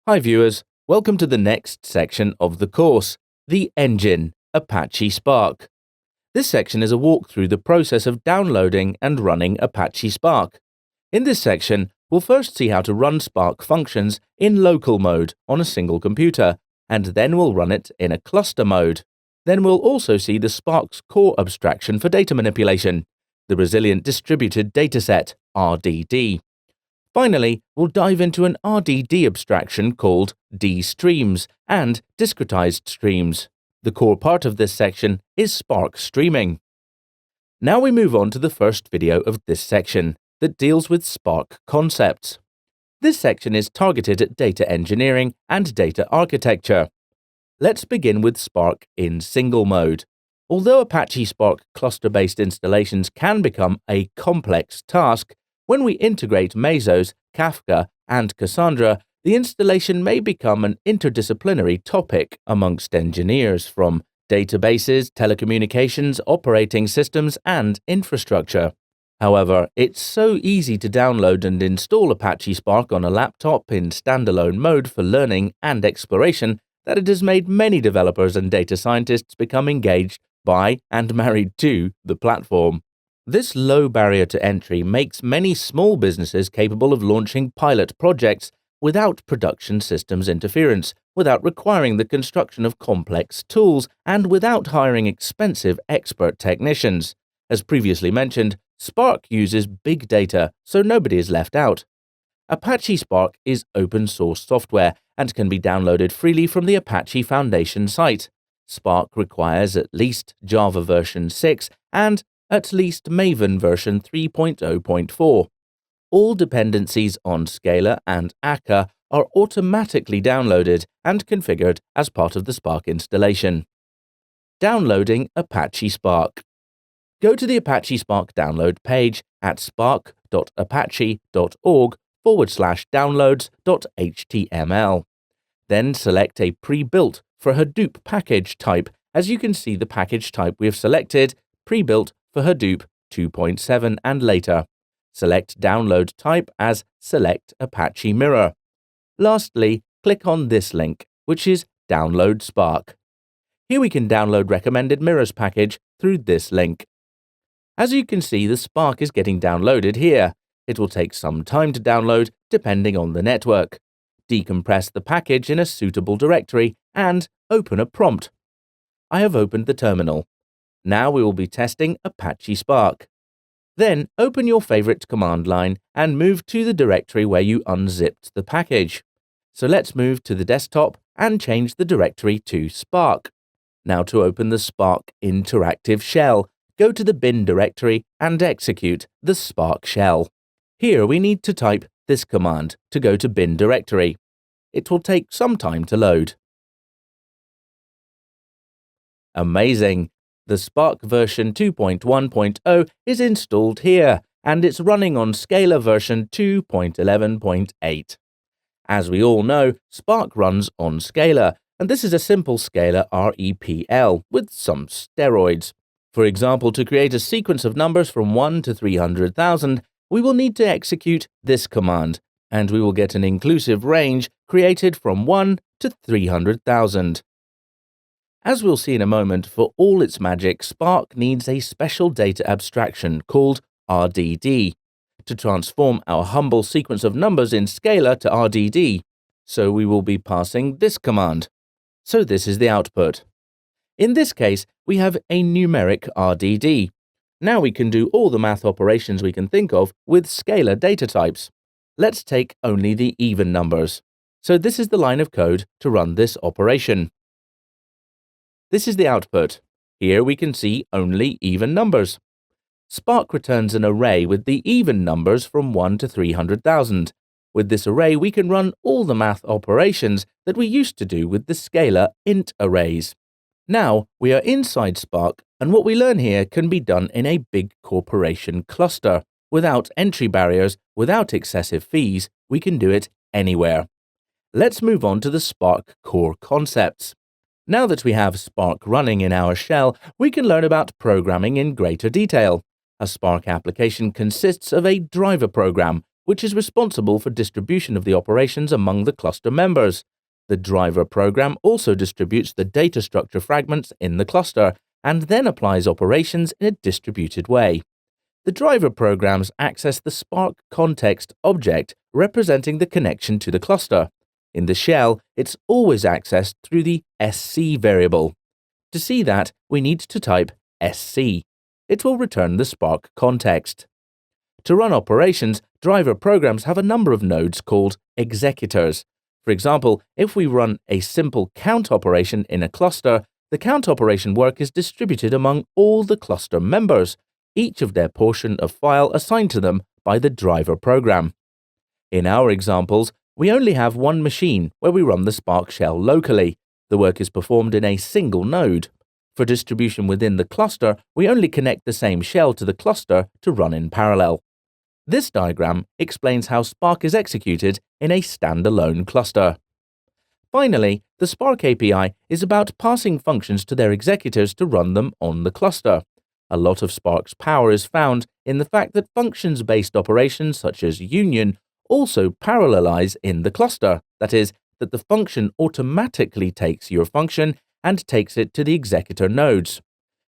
Hi viewers, welcome to the next section of the course, the engine, Apache Spark. This section is a walk through the process of downloading and running Apache Spark. In this section, we'll first see how to run Spark functions in local mode on a single computer, and then we'll run it in a cluster mode. Then we'll also see the Spark's core abstraction for data manipulation, the Resilient Distributed Dataset, RDD. Finally, we'll dive into an RDD abstraction called D-streams and discretized streams. The core part of this section is Spark streaming. Now we move on to the first video of this section that deals with Spark concepts. This section is targeted at data engineering and data architecture. Let's begin with Spark in single mode. Although Apache Spark cluster-based installations can become a complex task, when we integrate Mesos, Kafka, and Cassandra, the installation may become an interdisciplinary topic amongst engineers from databases, telecommunications, operating systems, and infrastructure. However, it's so easy to download and install Apache Spark on a laptop in standalone mode for learning and exploration that it has made many developers and data scientists become engaged by and married to the platform. This low barrier to entry makes many small businesses capable of launching pilot projects without production systems interference, without requiring the construction of complex tools, and without hiring expensive expert technicians. As previously mentioned, Spark uses big data, so nobody is left out. Apache Spark is open source software and can be downloaded freely from the Apache Foundation site. Spark requires at least Java version 6 and at least Maven version 3.0.4. All dependencies on Scala and Akka are automatically downloaded and configured as part of the Spark installation. Downloading Apache Spark. Go to the Apache Spark download page at spark.apache.org/downloads.html. Then select a pre-built for Hadoop package type. As you can see, the package type we have selected, pre-built for Hadoop 2.7 and later. Select download type as Select Apache Mirror. Lastly, click on this link, which is Download Spark. Here we can download recommended mirrors package through this link. As you can see, the Spark is getting downloaded here. It will take some time to download depending on the network. Decompress the package in a suitable directory and open a prompt. I have opened the terminal. Now we will be testing Apache Spark. Then open your favorite command line and move to the directory where you unzipped the package. So let's move to the desktop and change the directory to Spark. Now to open the Spark interactive shell, go to the bin directory and execute the Spark shell. Here we need to type this command to go to bin directory. It will take some time to load. Amazing! The Spark version 2.1.0 is installed here, and it's running on Scala version 2.11.8. As we all know, Spark runs on Scala, and this is a simple Scala REPL with some steroids. For example, to create a sequence of numbers from 1 to 300,000, we will need to execute this command, and we will get an inclusive range created from 1 to 300,000. As we'll see in a moment, for all its magic, Spark needs a special data abstraction called RDD to transform our humble sequence of numbers in Scala to RDD. So we will be passing this command. So this is the output. In this case, we have a numeric RDD. Now we can do all the math operations we can think of with Scala data types. Let's take only the even numbers. So this is the line of code to run this operation. This is the output. Here we can see only even numbers. Spark returns an array with the even numbers from 1 to 300,000. With this array, we can run all the math operations that we used to do with the Scala int arrays. Now we are inside Spark, and what we learn here can be done in a big corporation cluster. Without entry barriers, without excessive fees, we can do it anywhere. Let's move on to the Spark core concepts. Now that we have Spark running in our shell, we can learn about programming in greater detail. A Spark application consists of a driver program, which is responsible for distribution of the operations among the cluster members. The driver program also distributes the data structure fragments in the cluster and then applies operations in a distributed way. The driver programs access the Spark context object representing the connection to the cluster. In the shell, it's always accessed through the SC variable. To see that, we need to type SC. It will return the Spark context. To run operations, driver programs have a number of nodes called executors. For example, if we run a simple count operation in a cluster, the count operation work is distributed among all the cluster members, each of their portion of file assigned to them by the driver program. In our examples, we only have one machine where we run the Spark shell locally. The work is performed in a single node. For distribution within the cluster, we only connect the same shell to the cluster to run in parallel. This diagram explains how Spark is executed in a standalone cluster. Finally, the Spark API is about passing functions to their executors to run them on the cluster. A lot of Spark's power is found in the fact that functions-based operations such as union also parallelize in the cluster. That is, that the function automatically takes your function and takes it to the executor nodes.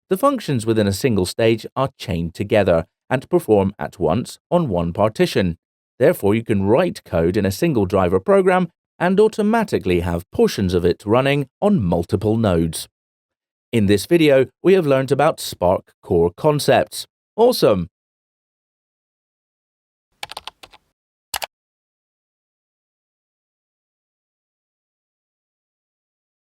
The functions within a single stage are chained together and perform at once on one partition. Therefore, you can write code in a single driver program and automatically have portions of it running on multiple nodes. In this video, we have learned about Spark core concepts. Awesome!